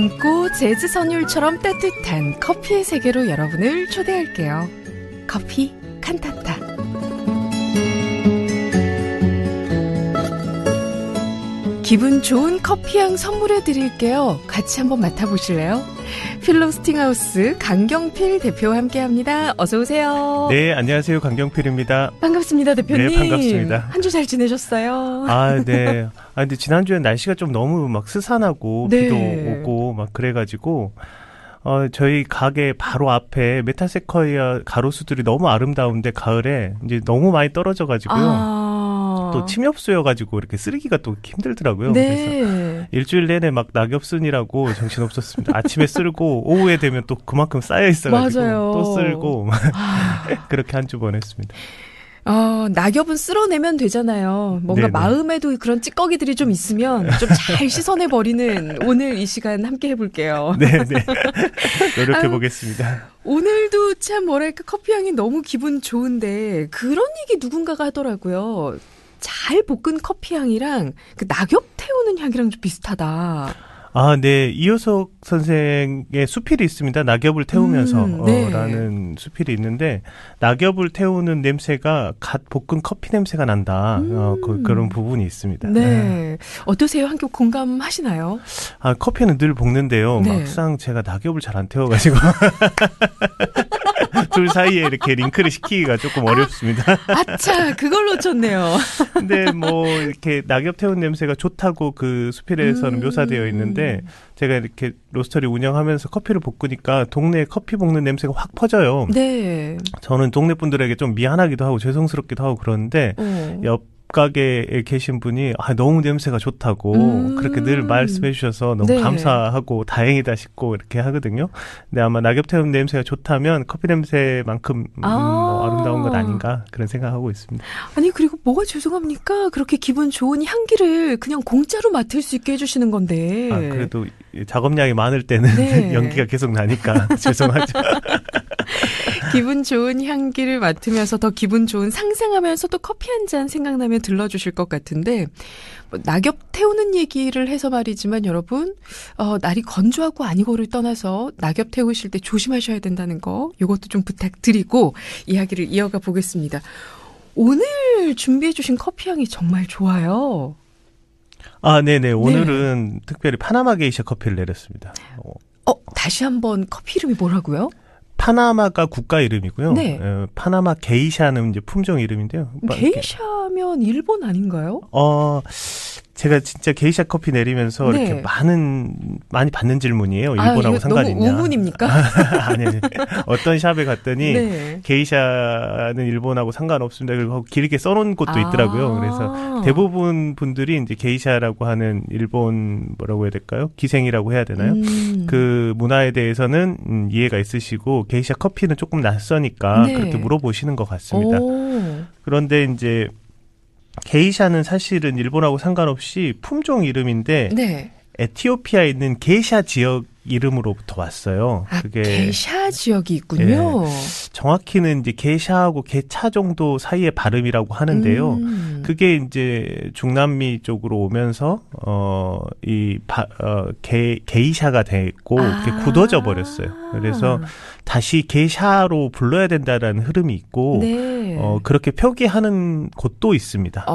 맑고 재즈 선율처럼 따뜻한 커피의 세계로 여러분을 초대할게요. 커피 칸타타. 기분 좋은 커피향 선물해 드릴게요. 같이 한번 맡아보실래요? 필로스팅하우스 강경필 대표와 함께합니다. 어서 오세요. 네, 안녕하세요. 강경필입니다. 반갑습니다, 대표님. 네, 반갑습니다. 한 주 잘 지내셨어요? 아, 네. 근데 지난주엔 날씨가 좀 너무 막 스산하고 네. 비도 오고 막 그래가지고 저희 가게 바로 앞에 메타세쿼이아 가로수들이 너무 아름다운데 가을에 이제 너무 많이 떨어져가지고요. 또 침엽수여가지고 이렇게 쓰기가 또 힘들더라고요. 네. 그래서 일주일 내내 막 낙엽 쓰느라고 정신없었습니다. 아침에 쓸고 오후에 되면 또 그만큼 쌓여 있어가지고 맞아요. 또 쓸고 그렇게 한 주 보냈습니다. 낙엽은 쓸어내면 되잖아요. 뭔가 네네. 마음에도 그런 찌꺼기들이 좀 있으면 좀 잘 씻어내버리는 오늘 이 시간 함께 해볼게요. 네. 노력해보겠습니다. 오늘도 참 뭐랄까 커피향이 너무 기분 좋은데 그런 얘기 누군가가 하더라고요. 잘 볶은 커피향이랑 그 낙엽 태우는 향이랑 좀 비슷하다. 아, 네. 이효석 선생의 수필이 있습니다. 낙엽을 태우면서 네. 라는 수필이 있는데 낙엽을 태우는 냄새가 갓 볶은 커피 냄새가 난다. 그런 부분이 있습니다. 네. 어떠세요? 한쪽 공감하시나요? 커피는 늘 볶는데요. 네. 막상 제가 낙엽을 잘 안 태워가지고 둘 사이에 이렇게 링크를 시키기가 조금 어렵습니다. 아차, 그걸 놓쳤네요. 근데 뭐 이렇게 낙엽 태운 냄새가 좋다고 그 수필에서는 묘사되어 있는데 제가 이렇게 로스터리 운영하면서 커피를 볶으니까 동네에 커피 볶는 냄새가 확 퍼져요. 네. 저는 동네 분들에게 좀 미안하기도 하고 죄송스럽기도 하고 그러는데 옆 가게에 계신 분이 너무 냄새가 좋다고 그렇게 늘 말씀해 주셔서 너무 네. 감사하고 다행이다 싶고 이렇게 하거든요. 근데 아마 낙엽 태운 냄새가 좋다면 커피 냄새만큼 아름다운 것 아닌가 그런 생각하고 있습니다. 아니 그리고 뭐가 죄송합니까? 그렇게 기분 좋은 향기를 그냥 공짜로 맡을 수 있게 해주시는 건데. 그래도 작업량이 많을 때는 네. 연기가 계속 나니까 죄송하죠. 기분 좋은 향기를 맡으면서 더 기분 좋은 상상하면서 또 커피 한 잔 생각나면 들러주실 것 같은데 낙엽 태우는 얘기를 해서 말이지만 여러분 날이 건조하고 아니고를 떠나서 낙엽 태우실 때 조심하셔야 된다는 거 이것도 좀 부탁드리고 이야기를 이어가 보겠습니다. 오늘 준비해 주신 커피 향이 정말 좋아요. 네네. 오늘은 특별히 파나마 게이샤 커피를 내렸습니다. 다시 한번 커피 이름이 뭐라고요? 파나마가 국가 이름이고요. 네. 파나마 게이샤는 이제 품종 이름인데요. 게이샤면 일본 아닌가요? 제가 진짜 게이샤 커피 내리면서 네. 이렇게 많이 받는 질문이에요. 일본하고 상관이 있냐. 너무 우문입니까? 아니. 어떤 샵에 갔더니 네. 게이샤는 일본하고 상관없습니다. 그리고 길게 써놓은 곳도 있더라고요. 그래서 대부분 분들이 이제 게이샤라고 하는 일본 뭐라고 해야 될까요? 기생이라고 해야 되나요? 그 문화에 대해서는 이해가 있으시고 게이샤 커피는 조금 낯서니까 네. 그렇게 물어보시는 것 같습니다. 오. 그런데 이제 게이샤는 사실은 일본하고 상관없이 품종 이름인데 네. 에티오피아에 있는 게이샤 지역 이름으로부터 왔어요. 그게 게이샤 지역이 있군요. 정확히는 이제 게이샤하고 게차 정도 사이의 발음이라고 하는데요. 그게 이제 중남미 쪽으로 오면서 게이샤가 됐고 그게 굳어져 버렸어요. 그래서 다시 게이샤로 불러야 된다라는 흐름이 있고 네. 그렇게 표기하는 곳도 있습니다.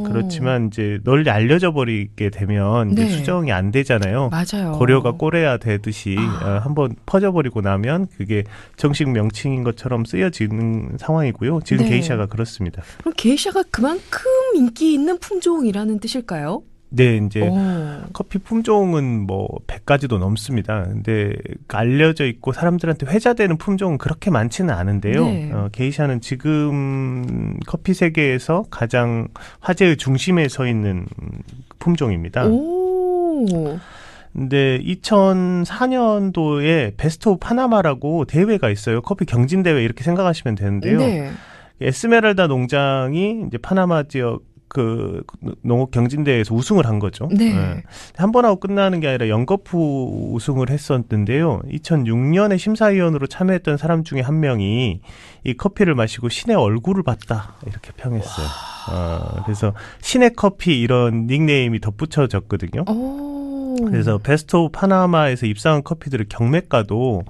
그렇지만 이제 널리 알려져 버리게 되면 이제 네. 수정이 안 되잖아요. 맞아요. 고려가 꼬레야 되듯이 한번 퍼져버리고 나면 그게 정식 명칭인 것처럼 쓰여지는 상황이고요. 지금 네. 게이샤가 그렇습니다. 그럼 게이샤가 그만큼 인기 있는 품종이라는 뜻일까요? 네, 이제 커피 품종은 뭐 100가지도 넘습니다. 근데 알려져 있고 사람들한테 회자되는 품종은 그렇게 많지는 않은데요. 네. 게이샤는 지금 커피 세계에서 가장 화제의 중심에 서 있는 품종입니다. 오. 근데 2004년도에 베스트 오브 파나마라고 대회가 있어요. 커피 경진 대회 이렇게 생각하시면 되는데요. 네. 에스메랄다 농장이 이제 파나마 지역 그 농업 경진대회에서 우승을 한 거죠. 네. 한 번 하고 끝나는 게 아니라 연거푸 우승을 했었는데요. 2006년에 심사위원으로 참여했던 사람 중에 한 명이 이 커피를 마시고 신의 얼굴을 봤다 이렇게 평했어요. 그래서 신의 커피 이런 닉네임이 덧붙여졌거든요. 오. 그래서 베스트 오브 파나마에서 입상한 커피들의 경매가도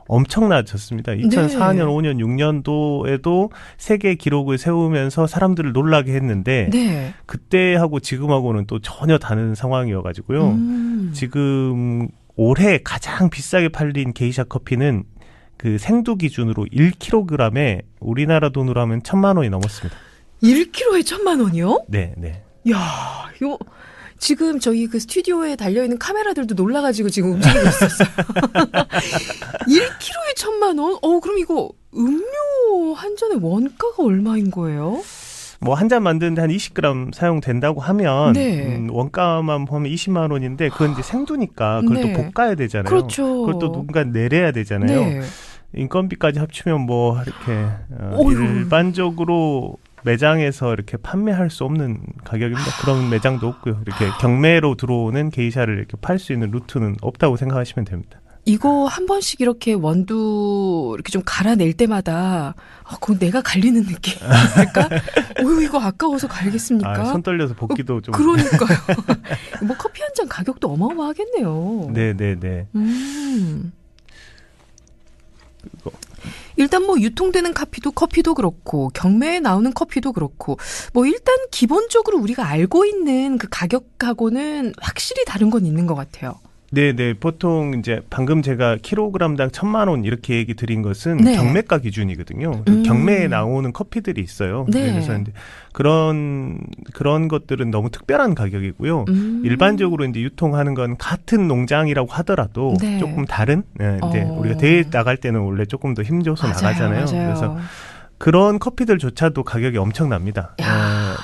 엄청나졌습니다. 2004년, 네. 5년, 6년도에도 세계 기록을 세우면서 사람들을 놀라게 했는데 네. 그때하고 지금하고는 또 전혀 다른 상황이어가지고요. 지금 올해 가장 비싸게 팔린 게이샤 커피는 그 생두 기준으로 1kg에 우리나라 돈으로 하면 1,000만 원이 넘었습니다. 1kg에 1,000만 원이요? 네, 네. 이야, 이거 지금 저희 그 스튜디오에 달려있는 카메라들도 놀라가지고 지금 움직이고 있었어요. 1kg에 1,000만 원? 그럼 이거 음료 한 잔의 원가가 얼마인 거예요? 뭐 한 잔 만드는데 한 20g 사용된다고 하면 네. 원가만 보면 20만 원인데 그건 이제 생두니까 그걸 네. 또 볶아야 되잖아요. 그렇죠. 그걸 또 누군가 내려야 되잖아요. 네. 인건비까지 합치면 뭐 이렇게 일반적으로 매장에서 이렇게 판매할 수 없는 가격입니다. 그런 매장도 없고요. 이렇게 경매로 들어오는 게이샤를 이렇게 팔 수 있는 루트는 없다고 생각하시면 됩니다. 이거 한 번씩 이렇게 원두 이렇게 좀 갈아낼 때마다 그건 내가 갈리는 느낌일까? 이거 아까워서 갈겠습니까? 손 떨려서 볶기도 좀. 그러니까요. 뭐 커피 한 잔 가격도 어마어마하겠네요. 네네네. 일단 뭐 유통되는 커피도 그렇고 경매에 나오는 커피도 그렇고 뭐 일단 기본적으로 우리가 알고 있는 그 가격하고는 확실히 다른 건 있는 것 같아요. 네네. 보통 이제 방금 제가 킬로그램당 1,000만 원 이렇게 얘기 드린 것은 네. 경매가 기준이거든요. 경매에 나오는 커피들이 있어요. 네. 그래서 이제 그런 것들은 너무 특별한 가격이고요. 일반적으로 이제 유통하는 건 같은 농장이라고 하더라도 네. 조금 다른. 네, 이제 우리가 대회 나갈 때는 원래 조금 더 힘줘서 나가잖아요. 맞아요. 그래서 그런 커피들조차도 가격이 엄청납니다.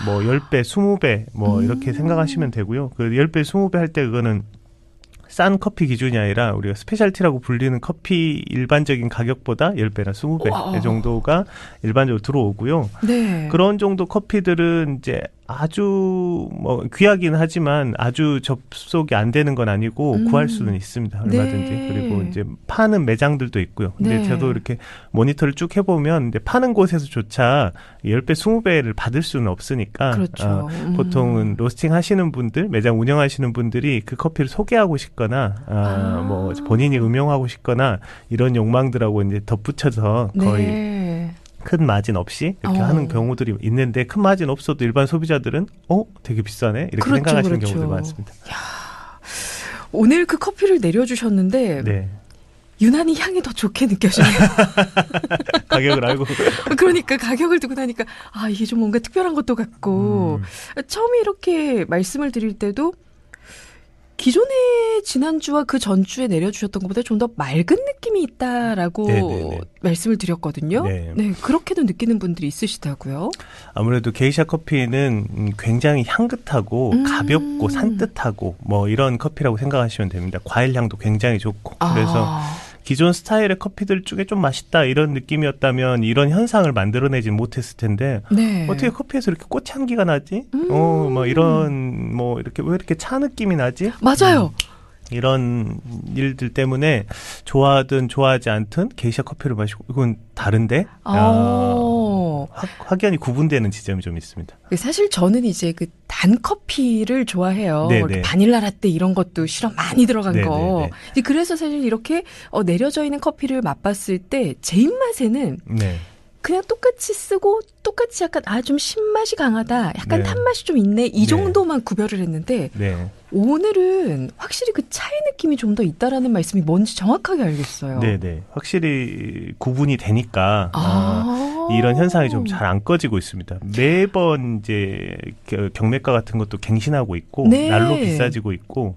뭐 10배, 20배 뭐 이렇게 생각하시면 되고요. 그 10배, 20배 할 때 그거는 싼 커피 기준이 아니라 우리가 스페셜티라고 불리는 커피 일반적인 가격보다 10배나 20배 정도가 일반적으로 들어오고요. 네. 그런 정도 커피들은 이제 아주 뭐 귀하긴 하지만 아주 접속이 안 되는 건 아니고 구할 수는 있습니다. 얼마든지. 네. 그리고 이제 파는 매장들도 있고요. 근데 네. 저도 이렇게 모니터를 쭉 해보면 이제 파는 곳에서조차 10배, 20배를 받을 수는 없으니까 그렇죠. 보통은 로스팅 하시는 분들, 매장 운영하시는 분들이 그 커피를 소개하고 싶거나 뭐 본인이 음용하고 싶거나 이런 욕망들하고 이제 덧붙여서 거의 네. 큰 마진 없이 이렇게 하는 경우들이 있는데 큰 마진 없어도 일반 소비자들은 되게 비싸네 이렇게 그렇죠, 생각하시는 그렇죠. 경우들이 많습니다. 야, 오늘 그 커피를 내려주셨는데 네. 유난히 향이 더 좋게 느껴지네요. 가격을 알고. 그러니까 가격을 듣고 나니까 이게 좀 뭔가 특별한 것도 같고 처음에 이렇게 말씀을 드릴 때도 기존에 지난주와 그 전주에 내려주셨던 것보다 좀 더 맑은 느낌이 있다라고 네네네. 말씀을 드렸거든요. 네. 네, 그렇게도 느끼는 분들이 있으시다고요. 아무래도 게이샤 커피는 굉장히 향긋하고 가볍고 산뜻하고 뭐 이런 커피라고 생각하시면 됩니다. 과일 향도 굉장히 좋고 그래서 기존 스타일의 커피들 중에 좀 맛있다 이런 느낌이었다면 이런 현상을 만들어내지 못했을 텐데 네. 어떻게 커피에서 이렇게 꽃향기가 나지? 뭐 이런 뭐 이렇게 왜 이렇게 차 느낌이 나지? 맞아요. 이런 일들 때문에 좋아하든 좋아하지 않든 게이샤 커피를 마시고 이건 다른데 확연히 구분되는 지점이 좀 있습니다. 사실 저는 이제 그 단 커피를 좋아해요. 바닐라 라떼 이런 것도 시럽 많이 들어간 네네네. 거. 그래서 사실 이렇게 내려져 있는 커피를 맛봤을 때 제 입맛에는 네. 그냥 똑같이 쓰고 똑같이 약간 좀 신맛이 강하다. 약간 네. 탄맛이 좀 있네. 이 정도만 네. 구별을 했는데 네. 오늘은 확실히 그 차이 느낌이 좀 더 있다라는 말씀이 뭔지 정확하게 알겠어요. 네네. 확실히 구분이 되니까 이런 현상이 좀 잘 안 꺼지고 있습니다. 매번 이제 경매가 같은 것도 갱신하고 있고 네. 날로 비싸지고 있고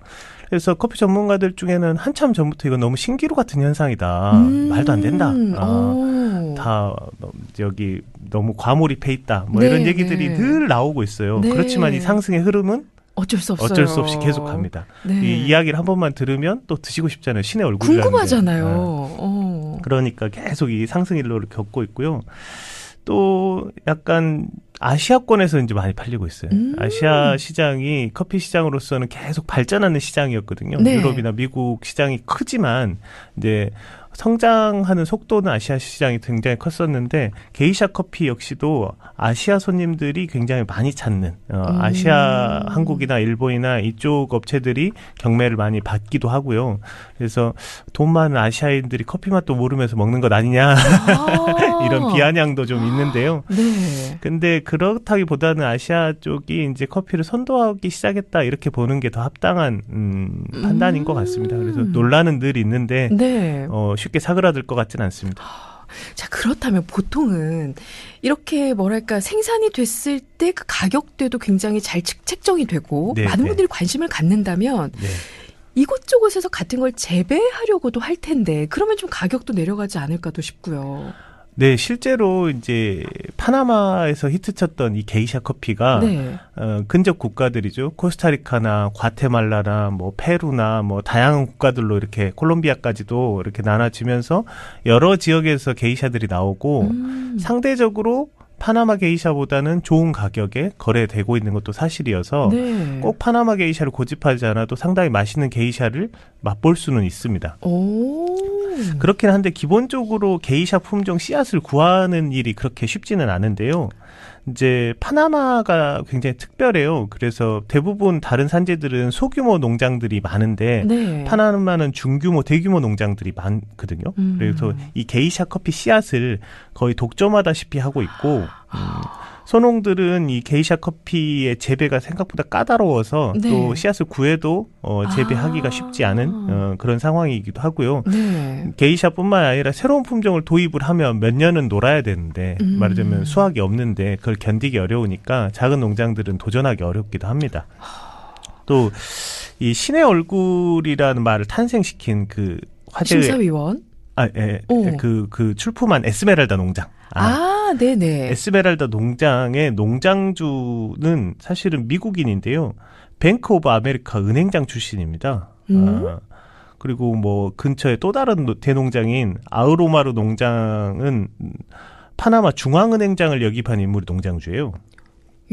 그래서 커피 전문가들 중에는 한참 전부터 이건 너무 신기루 같은 현상이다. 말도 안 된다. 다 여기 너무 과몰입해 있다. 뭐 이런 얘기들이 늘 나오고 있어요. 네. 그렇지만 이 상승의 흐름은 어쩔 수 없어요. 어쩔 수 없이 계속갑니다. 네. 이 이야기를 한 번만 들으면 또 드시고 싶잖아요. 신의 얼굴이라는 궁금하잖아요. 그러니까 계속 이 상승 일로를 겪고 있고요. 또 약간 아시아권에서 이제 많이 팔리고 있어요. 아시아 시장이 커피 시장으로서는 계속 발전하는 시장이었거든요. 네. 유럽이나 미국 시장이 크지만 이제 성장하는 속도는 아시아 시장이 굉장히 컸었는데 게이샤 커피 역시도 아시아 손님들이 굉장히 많이 찾는 아시아 한국이나 일본이나 이쪽 업체들이 경매를 많이 받기도 하고요. 그래서 돈 많은 아시아인들이 커피 맛도 모르면서 먹는 것 아니냐 이런 비아냥도 좀 있는데요. 네. 근데 그렇다기보다는 아시아 쪽이 이제 커피를 선도하기 시작했다 이렇게 보는 게 더 합당한 판단인 것 같습니다. 그래서 논란은 늘 있는데 네. 쉽게 사그라들 것 같지는 않습니다. 자, 그렇다면 보통은 이렇게 뭐랄까 생산이 됐을 때 그 가격대도 굉장히 잘 책정이 되고 네, 많은 네. 분들이 관심을 갖는다면 네. 이곳저곳에서 같은 걸 재배하려고도 할 텐데 그러면 좀 가격도 내려가지 않을까도 싶고요. 네, 실제로 이제 파나마에서 히트쳤던 이 게이샤 커피가 네. 근접 국가들이죠. 코스타리카나 과테말라나 뭐 페루나 뭐 다양한 국가들로 이렇게 콜롬비아까지도 이렇게 나눠지면서 여러 지역에서 게이샤들이 나오고 상대적으로 파나마 게이샤보다는 좋은 가격에 거래되고 있는 것도 사실이어서 네. 꼭 파나마 게이샤를 고집하지 않아도 상당히 맛있는 게이샤를 맛볼 수는 있습니다. 오. 그렇긴 한데 기본적으로 게이샤 품종 씨앗을 구하는 일이 그렇게 쉽지는 않은데요. 이제 파나마가 굉장히 특별해요. 그래서 대부분 다른 산지들은 소규모 농장들이 많은데 네. 파나마는 중규모, 대규모 농장들이 많거든요. 그래서 이 게이샤 커피 씨앗을 거의 독점하다시피 하고 있고 소농들은 이 게이샤 커피의 재배가 생각보다 까다로워서 네. 또 씨앗을 구해도 재배하기가 쉽지 않은 그런 상황이기도 하고요. 네. 게이샤뿐만 아니라 새로운 품종을 도입을 하면 몇 년은 놀아야 되는데 말하자면 수확이 없는데 그걸 견디기 어려우니까 작은 농장들은 도전하기 어렵기도 합니다. 또 이 신의 얼굴이라는 말을 탄생시킨 그 화제의 심사위원? 그 출품한 에스메랄다 농장. 네네. 에스메랄다 농장의 농장주는 사실은 미국인인데요. 뱅크 오브 아메리카 은행장 출신입니다. 그리고 뭐 근처에 또 다른 대농장인 아우로마르 농장은 파나마 중앙은행장을 역입한 인물이 농장주예요.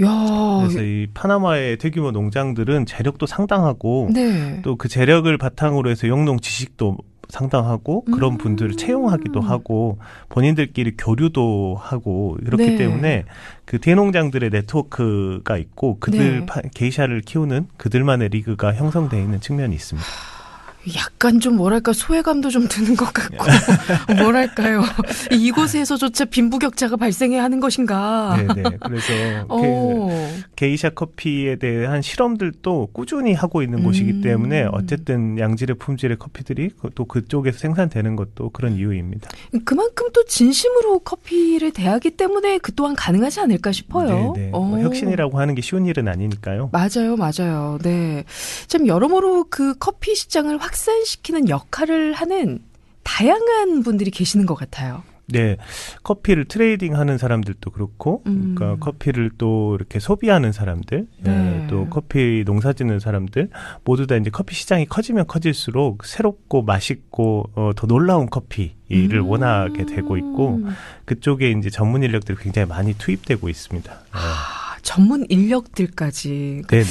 야. 그래서 이 파나마의 대규모 농장들은 재력도 상당하고 네. 또 그 재력을 바탕으로 해서 영농 지식도 상당하고 그런 분들을 채용하기도 하고 본인들끼리 교류도 하고 그렇기 네. 때문에 그 대농장들의 네트워크가 있고 그들 네. 게이샤를 키우는 그들만의 리그가 형성되어 있는 측면이 있습니다. 약간 좀 뭐랄까 소외감도 좀 드는 것 같고 뭐랄까요 이곳에서조차 빈부격차가 발생해야 하는 것인가. 네네. 그래서 게이샤 커피에 대한 실험들도 꾸준히 하고 있는 곳이기 때문에 어쨌든 양질의 품질의 커피들이 또 그쪽에서 생산되는 것도 그런 이유입니다. 그만큼 또 진심으로 커피를 대하기 때문에 그 또한 가능하지 않을까 싶어요. 네네. 뭐 혁신이라고 하는 게 쉬운 일은 아니니까요. 맞아요. 네. 참 여러모로 그 커피 시장을 확산시키는 역할을 하는 다양한 분들이 계시는 것 같아요. 네, 커피를 트레이딩하는 사람들도 그렇고, 그러니까 커피를 또 이렇게 소비하는 사람들, 네. 또 커피 농사짓는 사람들 모두 다 이제 커피 시장이 커지면 커질수록 새롭고 맛있고 더 놀라운 커피를 원하게 되고 있고, 그쪽에 이제 전문 인력들이 굉장히 많이 투입되고 있습니다. 전문 인력들까지. 네네.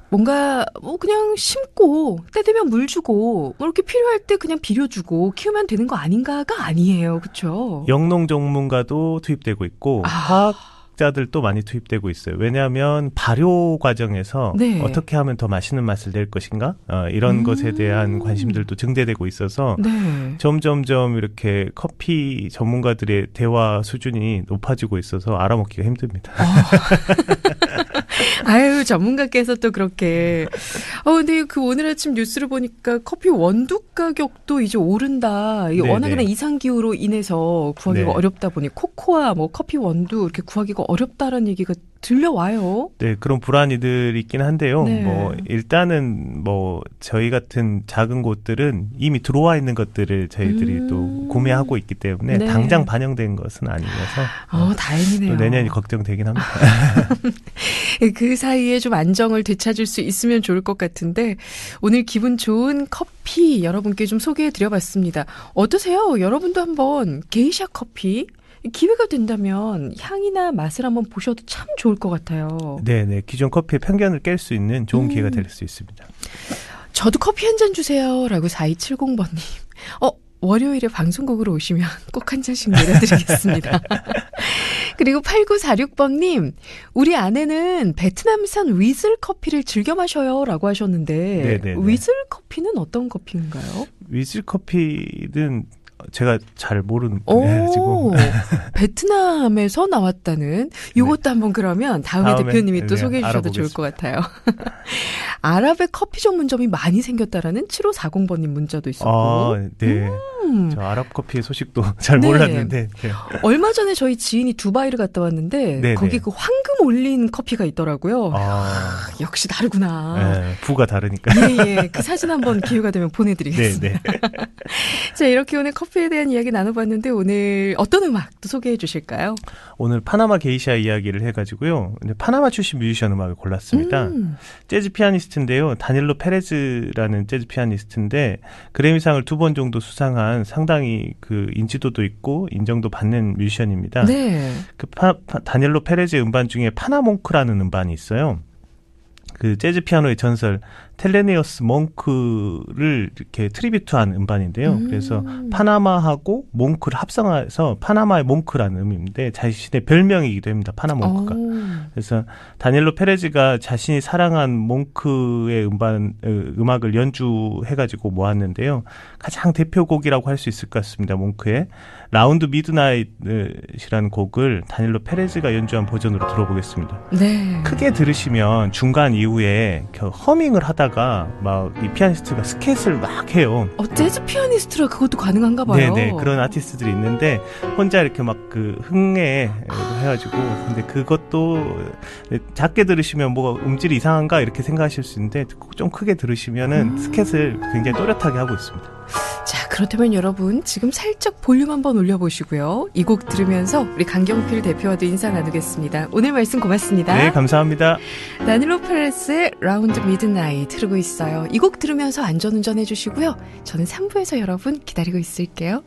뭔가 뭐 그냥 심고 때 되면 물 주고 뭐 이렇게 필요할 때 그냥 비료 주고 키우면 되는 거 아닌가가 아니에요. 그렇죠? 영농 전문가도 투입되고 있고 화학자들도 많이 투입되고 있어요. 왜냐하면 발효 과정에서 네. 어떻게 하면 더 맛있는 맛을 낼 것인가 이런 것에 대한 관심들도 증대되고 있어서 네. 점점점 이렇게 커피 전문가들의 대화 수준이 높아지고 있어서 알아먹기가 힘듭니다. 아유, 전문가께서 또 그렇게. 근데 그 오늘 아침 뉴스를 보니까 커피 원두 가격도 이제 오른다. 이게 워낙에나 이상기후로 인해서 구하기가 네. 어렵다 보니 코코아, 뭐 커피 원두 이렇게 구하기가 어렵다라는 얘기가 들려와요. 네, 그런 불안이들 있긴 한데요. 네. 뭐 일단은 뭐 저희 같은 작은 곳들은 이미 들어와 있는 것들을 저희들이 또 구매하고 있기 때문에 네. 당장 반영된 것은 아니어서 다행이네요. 또 내년이 걱정되긴 합니다. 그 사이에 좀 안정을 되찾을 수 있으면 좋을 것 같은데 오늘 기분 좋은 커피 여러분께 좀 소개해드려봤습니다. 어떠세요? 여러분도 한번 게이샤 커피 기회가 된다면 향이나 맛을 한번 보셔도 참 좋을 것 같아요. 네네. 기존 커피의 편견을 깰 수 있는 좋은 기회가 될 수 있습니다. 저도 커피 한 잔 주세요. 라고 4270번님. 월요일에 방송국으로 오시면 꼭 한 잔씩 내려드리겠습니다. 그리고 8946번님, 우리 아내는 베트남산 위즐 커피를 즐겨 마셔요 라고 하셨는데 네네네. 위즐 커피는 어떤 커피인가요? 위즐 커피는 제가 잘 모르는 분야가지고 베트남에서 나왔다는 이것도 한번 그러면 다음에 대표님이 또 소개해 주셔도 좋을 것 같아요. 아랍의 커피 전문점이 많이 생겼다라는 7540번님 문자도 있었고. 네. 저 아랍 커피의 소식도 잘 몰랐는데. 네. 얼마 전에 저희 지인이 두바이를 갔다 왔는데 네네. 거기 그 황금 올린 커피가 있더라고요. 역시 다르구나. 네, 부가 다르니까. 예. 그 사진 한번 기회가 되면 보내드리겠습니다. 네. 자, 이렇게 오늘 커피에 대한 이야기 나눠봤는데 오늘 어떤 음악 또 소개해 주실까요? 오늘 파나마 게이샤 이야기를 해가지고요. 파나마 출신 뮤지션 음악을 골랐습니다. 재즈 피아니스트인데요. 다닐로 페레즈라는 재즈 피아니스트인데 그래미상을 2번 정도 수상한 상당히 그 인지도도 있고 인정도 받는 뮤지션입니다. 네. 그 다닐로 페레즈의 음반 중에 파나몽크라는 음반이 있어요. 그 재즈 피아노의 전설 텔레니어스 몽크를 이렇게 트리뷰트한 음반인데요. 그래서 파나마하고 몽크를 합성해서 파나마의 몽크라는 의미인데 자신의 별명이기도 합니다. 파나몽크가. 그래서 다닐로 페레즈가 자신이 사랑한 몽크의 음악을 연주해가지고 모았는데요. 가장 대표곡이라고 할 수 있을 것 같습니다. 몽크의 라운드 미드나잇이라는 곡을 다닐로 페레즈가 연주한 버전으로 들어보겠습니다. 네. 크게 들으시면 중간 이후에 허밍을 하다가 막 이 피아니스트가 스캣을 막 해요. 재즈 피아니스트라 그것도 가능한가 봐요. 네네, 그런 아티스트들이 있는데 혼자 이렇게 막 그 흥에 해가지고 근데 그것도 작게 들으시면 뭐가 음질이 이상한가 이렇게 생각하실 수 있는데 좀 크게 들으시면은 스캣을 굉장히 또렷하게 하고 있습니다. 자, 그렇다면 여러분 지금 살짝 볼륨 한번 올려보시고요. 이 곡 들으면서 우리 강경필 대표와도 인사 나누겠습니다. 오늘 말씀 고맙습니다. 네, 감사합니다. 다닐로 페레스의 라운드 미드나잇 흐르고 있어요. 이 곡 들으면서 안전운전 해주시고요. 저는 3부에서 여러분 기다리고 있을게요.